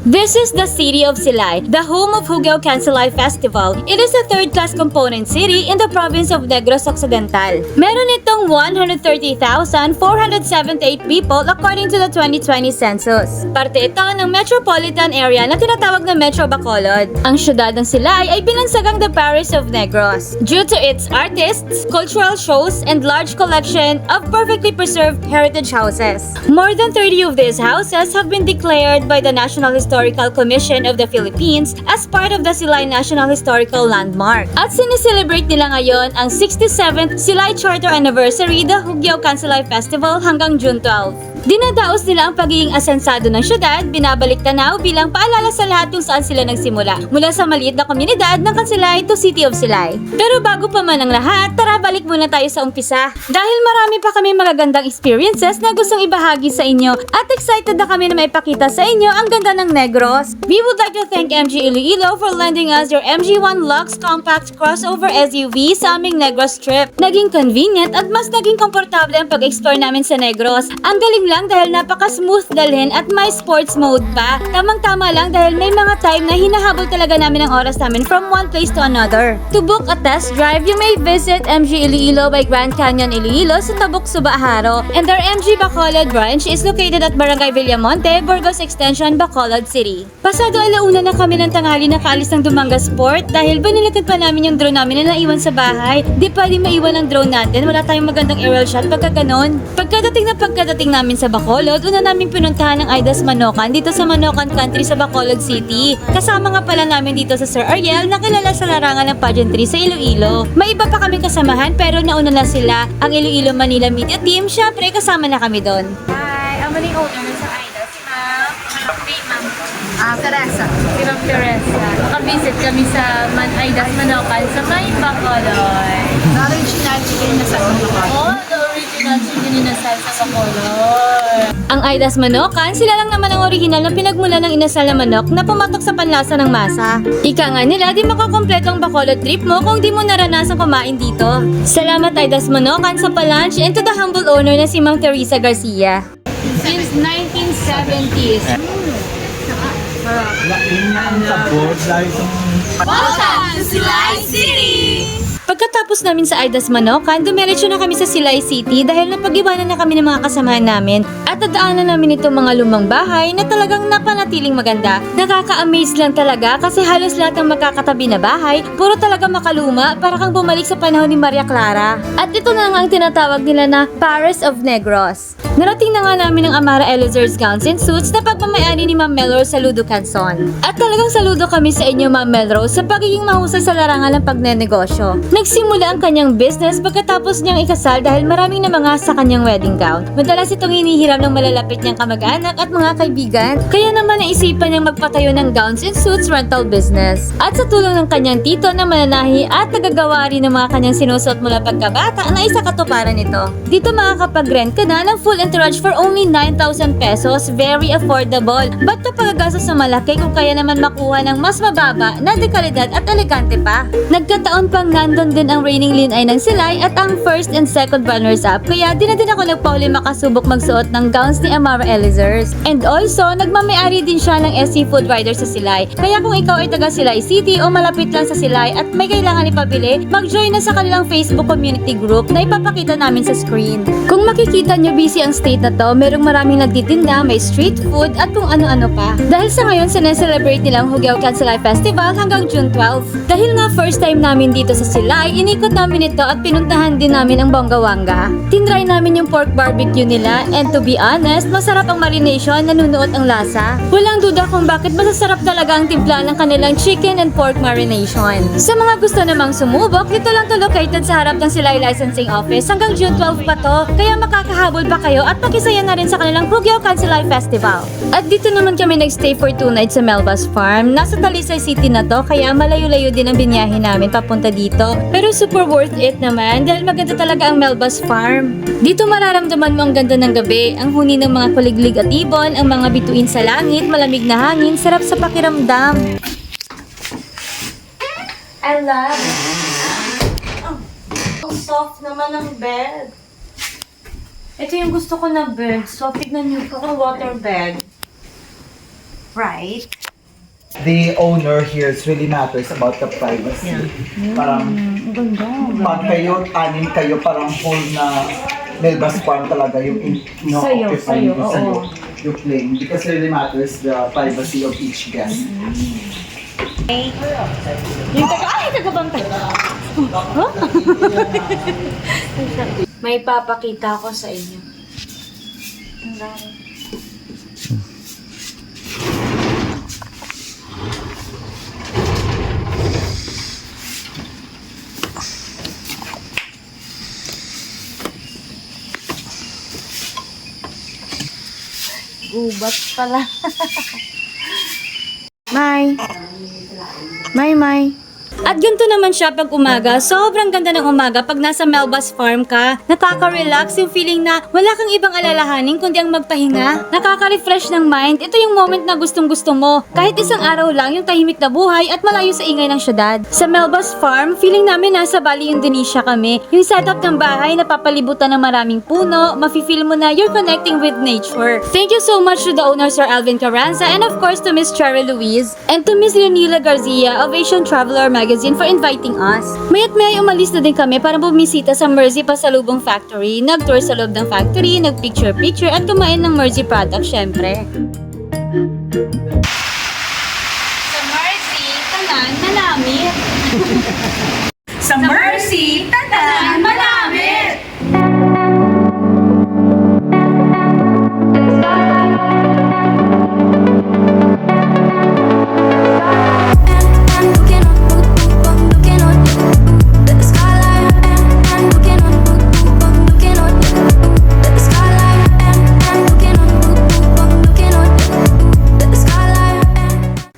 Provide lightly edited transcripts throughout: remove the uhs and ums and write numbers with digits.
This is the city of Silay, the home of Hugeo Cansilay Festival. It is a third-class component city in the province of Negros Occidental. Meron itong 130,478 people according to the 2020 census. Parte ito ng metropolitan area na tinatawag na Metro Bacolod. Ang syudad ng Silay ay binansagang the Paris of Negros due to its artists, cultural shows, and large collection of perfectly preserved heritage houses. More than 30 of these houses have been declared by the National Historical Commission of the Philippines as part of the Silay National Historical Landmark. At sineselebrate nila ngayon ang 67th Silay Charter Anniversary, the Hugeo Cansilay Festival hanggang June 12. Dinadaos nila ang pagiging asensado ng syudad, binabalik tanaw bilang paalala sa lahat kung saan sila nagsimula, mula sa maliit na komunidad ng Cansilay to City of Silay. Pero bago pa man ang lahat, tara balik muna tayo sa umpisa. Dahil marami pa kami magagandang experiences na gustong ibahagi sa inyo at excited na kami na maipakita sa inyo ang ganda ng Negros. We would like to thank MG Iloilo for lending us your MG1 Lux Compact Crossover SUV sa aming Negros trip. Naging convenient at mas naging komportable ang pag-explore namin sa Negros. Ang galing lang dahil napaka-smooth dalhin at may sports mode pa. Tamang-tama lang dahil may mga time na hinahabol talaga namin ang oras namin from one place to another. To book a test drive, you may visit MG Iloilo by Grand Canyon Iloilo sa Tabuk, Subaharo. And our MG Bacolod branch is located at Barangay Villamonte, Burgos Extension, Bacolod City. Pasado alauna na kami ng tanghali nakaalis ng Dumanga Sport dahil banilitan pa namin yung drone namin na naiwan sa bahay. Di pwede maiwan ang drone natin, wala tayong magandang aerial shot pagka ganon. Pagkadating namin sa Bacolod, una naming pinuntahan ang Aidas Manokan dito sa Manokan Country sa Bacolod City. Kasama nga pala namin dito sa Sir Ariel na kilala sa larangan ng pageantry sa Iloilo. May iba pa kami kasamahan pero nauna na sila. Ang Iloilo Manila Media Team, syempre kasama na kami doon. Hi, ang maling owner sa Aidas, si Ma'am. Hey, Ma'am. Teresa. Si Ma'am Teresa. Nakabisit kami sa Aidas Manokan sa may Bacolod. Na-original chicken na sa Bacolod. Oh, the original chicken inasal sa Bacolod. Ang Aidas Manokan, sila lang naman ang original na pinagmula ng inasal na manok na pumatok sa panlasa ng masa. Ika nga nila, di makakompleto ang Bacolod trip mo kung di mo naranasan kumain dito. Salamat Aidas Manokan sa palunch and to the humble owner na si Ma'am Teresa Garcia. Since 1970s. Welcome to Silay City! Pagkatapos namin sa Aidas Manokan, dumiretso na kami sa Silay City dahil napag-iwanan na kami ng mga kasamahan namin at nadaanan namin itong mga lumang bahay na talagang napanatiling maganda. Nakaka-amaze lang talaga kasi halos lahat ng magkakatabi na bahay, puro talaga makaluma para kang bumalik sa panahon ni Maria Clara. At ito na nga ang tinatawag nila na Paris of Negros. Narating na nga namin ang Amara Elizar's Gowns and Suits na pagmamayari ni Ma'am Melrose Saludo Canson. At talagang saludo kami sa inyo Ma'am Melrose sa pagiging mahusay sa larangan ng pagnenegosyo. Nagsimula ang kanyang business pagkatapos niyang ikasal dahil maraming namanga sa kanyang wedding gown. Madalas itong hinihiram ng malalapit niyang kamag-anak at mga kaibigan. Kaya naman naisipan niyang magpatayo ng gowns and suits rental business. At sa tulong ng kanyang tito na mananahi at nagagawa rin ng mga kanyang sinusuot mula pagkabata na isa katuparan nito. Dito makakapag-rent ka na ng full entourage for only 9,000 pesos. Very affordable. Ba't ka pagagastos sa malaki kung kaya naman makuha ng mas mababa na dekalidad at elegante pa? Nagkataon pang nandun din ang reigning Linay ng Silay at ang first and second runners-up kaya di na din ako nagpauli makasubok magsuot ng gowns ni Amara Elizar's. And also, nagmamayari din siya ng SC Food Rider sa Silay. Kaya kung ikaw ay taga Silay City o malapit lang sa Silay at may kailangan ipabili, mag-join na sa kanilang Facebook community group na ipapakita namin sa screen. Kung makikita nyo busy ang state na to, merong maraming nagtitinda, may street food at kung ano-ano pa. Dahil sa ngayon, sineselebrate nilang Hugeo Cansilay Festival hanggang June 12. Dahil nga first time namin dito sa Silay, inikot namin ito at pinuntahan din namin ang Bongawanga. Tinry namin yung pork barbecue nila and to be honest, masarap ang marination, nanunuot ang lasa. Walang duda kung bakit masasarap talaga ang timpla ng kanilang chicken and pork marination. Sa mga gusto namang sumubok, dito lang to located sa harap ng Silay Licensing Office hanggang June 12 pa to, kaya makakahabol pa kayo at makisaya na rin sa kanilang Hugeo Cansilay Festival. At dito naman kami nagstay for 2 nights sa Melbas Farm. Nasa Talisay City na to, kaya malayo-layo din ang binyahe namin papunta dito. Pero super worth it naman dahil maganda talaga ang Melbas Farm. Dito mararamdaman mo ang ganda ng gabi, ang huni ng mga kuliglig at ibon, ang mga bituin sa langit, malamig na hangin, sarap sa pakiramdam. I love it. Ang soft naman ng bed. Ito yung gusto ko na bed. So, tignan niyo ito, water bed. Right? The owner here really matters about the privacy. Parang, pag kayo, anim kayo, parang full na Melba's Farm talaga yung Sa'yo, yung claim. Because it really matters the privacy of each guest. Yung tagabang May papakita ko sa inyo. Ang dami. Gubat pala. May. At ganito naman siya pag umaga. Sobrang ganda ng umaga pag nasa Melba's Farm ka. Nakaka-relax yung feeling na wala kang ibang alalahanin kundi ang magpahinga. Nakaka-refresh ng mind. Ito yung moment na gustong-gusto mo. Kahit isang araw lang yung tahimik na buhay at malayo sa ingay ng syudad. Sa Melba's Farm, feeling namin nasa Bali, Indonesia kami. Yung setup ng bahay, napapalibutan ng maraming puno. Mafe-feel mo na you're connecting with nature. Thank you so much to the owner, Sir Alvin Carranza, and of course to Miss Cherry Louise and to Miss Leonila Garcia of Asian Traveler Magazine for inviting us. Mayat may umalis na din kami para bumisita sa Mersey Pasalubong Factory. Nag-tour sa loob ng factory, nag-picture-picture at kumain ng Mersey product syempre. Sa Mersey, tanan malamit. Sa Mercy, tanan malamit!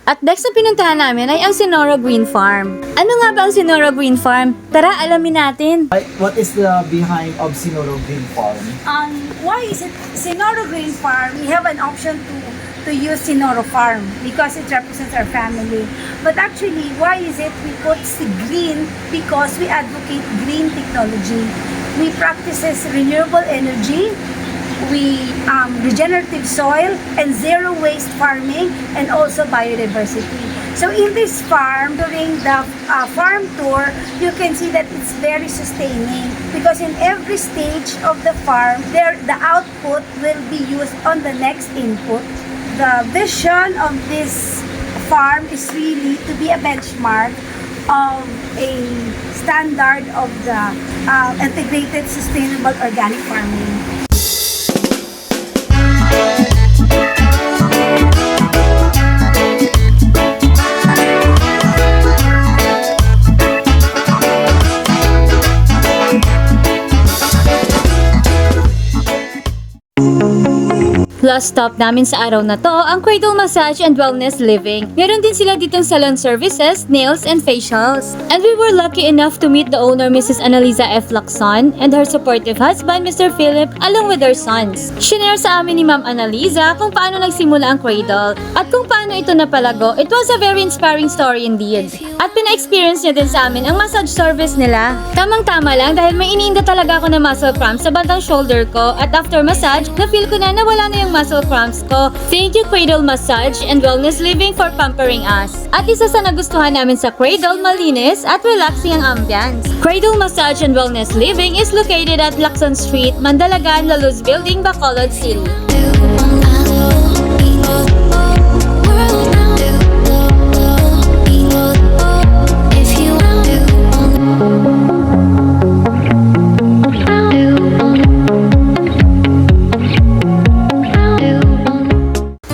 At next na pinuntahan namin ay ang Sinoro Green Farm. Ano nga ba ang Sinoro Green Farm? Tara, alamin natin. What is the behind of Sinoro Green Farm? Why is it Sinoro Green Farm? We have an option to use Sinoro Farm because it represents our family. But actually, why is it we put green? Because we advocate green technology. We practices renewable energy. We regenerative soil and zero waste farming and also biodiversity. So in this farm, during the farm tour, you can see that it's very sustaining because in every stage of the farm, the output will be used on the next input. The vision of this farm is really to be a benchmark of a standard of the integrated sustainable organic farming. Last stop namin sa araw na to, ang Cradle Massage and Wellness Living. Meron din sila ditong salon services, nails, and facials. And we were lucky enough to meet the owner, Mrs. Annalisa F. Lacson, and her supportive husband, Mr. Philip, along with their sons. Shinare sa amin ni Ma'am Annalisa kung paano nagsimula ang Cradle at kung paano ito napalago. It was a very inspiring story indeed. At pina-experience niya din sa amin ang massage service nila. Tamang-tama lang dahil may iniinda talaga ako ng muscle cramps sa bandang shoulder ko at after massage, na-feel ko na nawala na yung muscle cramps ko. Thank you Cradle Massage and Wellness Living for pampering us. At isa sa nagustuhan namin sa Cradle, malinis at relaxing ang ambience. Cradle Massage and Wellness Living is located at Lacson Street, Mandalagan, La Luz Building, Bacolod City.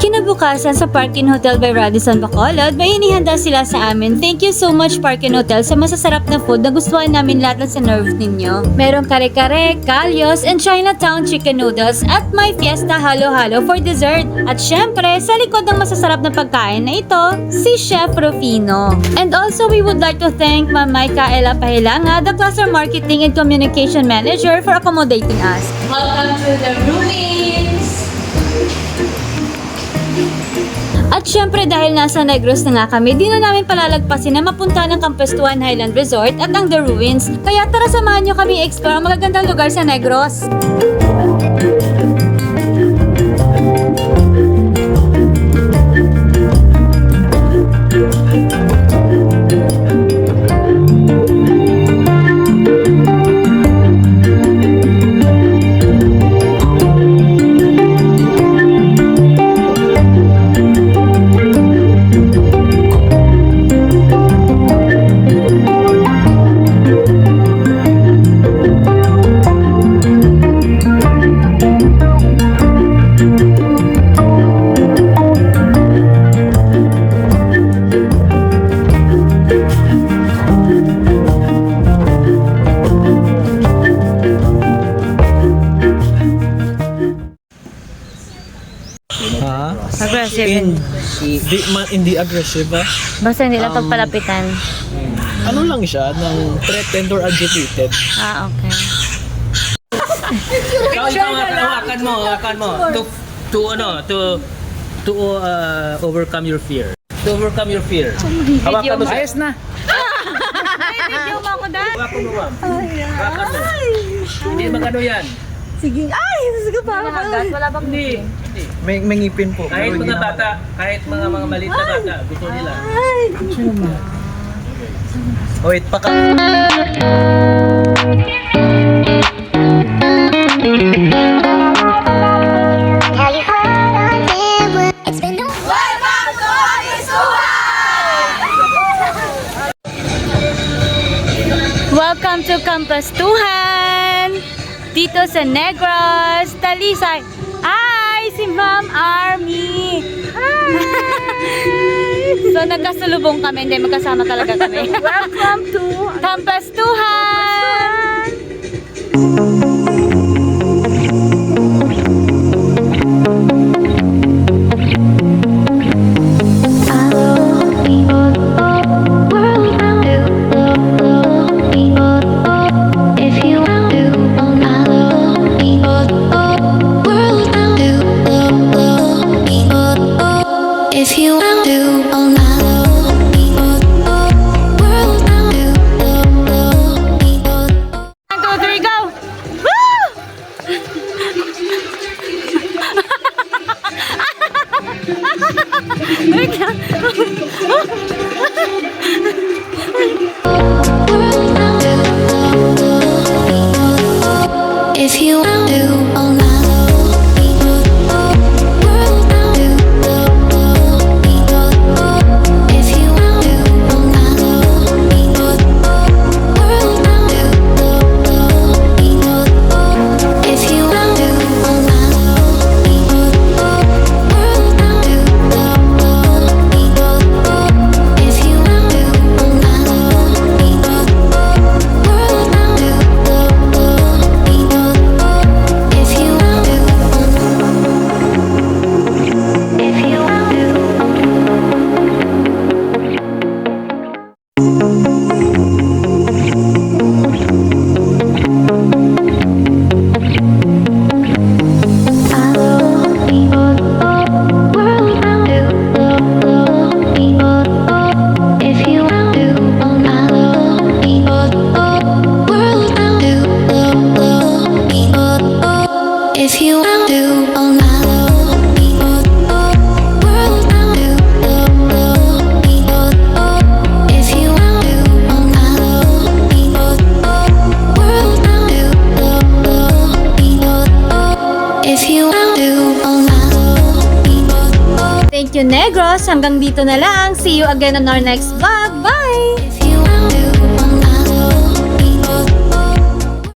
Kinabukasan sa Parkin Hotel by Radisson Bacolod, may inihanda sila sa amin. Thank you so much Parkin Hotel sa masasarap na food na gustuhan namin lahat ng sinerve ninyo. Merong kare-kare, kalyos, and Chinatown chicken noodles at may fiesta halo-halo for dessert. At syempre, sa likod ng masasarap na pagkain na ito, si Chef Rufino. And also, we would like to thank Ma'am Maika Ella Pahilanga, the Cluster Marketing and Communication Manager, for accommodating us. Welcome to the ruins! At syempre dahil nasa Negros na nga kami, di na namin palalagpasin na mapunta ng Campestuan Highland Resort at ang The Ruins. Kaya tara samahan nyo kami explore ang magagandang lugar sa Negros. Aggressive. Hindi aggressive ba? Basta hindi lang pagpalapitan. Ano lang siya, ng threatened or agitated. Ah, okay. Ikaw, hawakan mo. To overcome your fear. To overcome your fear. Hawakan mo siya. Ayos na! Video mo ako dahil. Hawakan mo, ma'am. Hawakan mo. Hindi magano yan. Sige. Ay, sige pa. Wala bang Hindi. May ngipin po. Kahit pero hindi mga na- bata, kahit mga maliit na bata, gusto nila. Wait, paka... Welcome to Campus Tuhan! Dito sa Negros, Talisay. Hi! Si Ma'am Army! Hi! So nagkasalubong kami, hindi magkasama talaga kami. Welcome to Campus Tuhan! If you want to, all night long, world down to 1, 2, 3, go! Woo! Wait lang. if you want to, all night long, world down to if you want to, all night long, world down to if you want to, all night long, world down to if you want to, all night long, world down to if you want to, if you want to. If you want to, all night long, world down to if you want to, all night long, world down to if you want to, all night long, world down to if you want to, all night long. Thank you, Negros. Hanggang dito na lang. See you again on our next vlog. Bye! If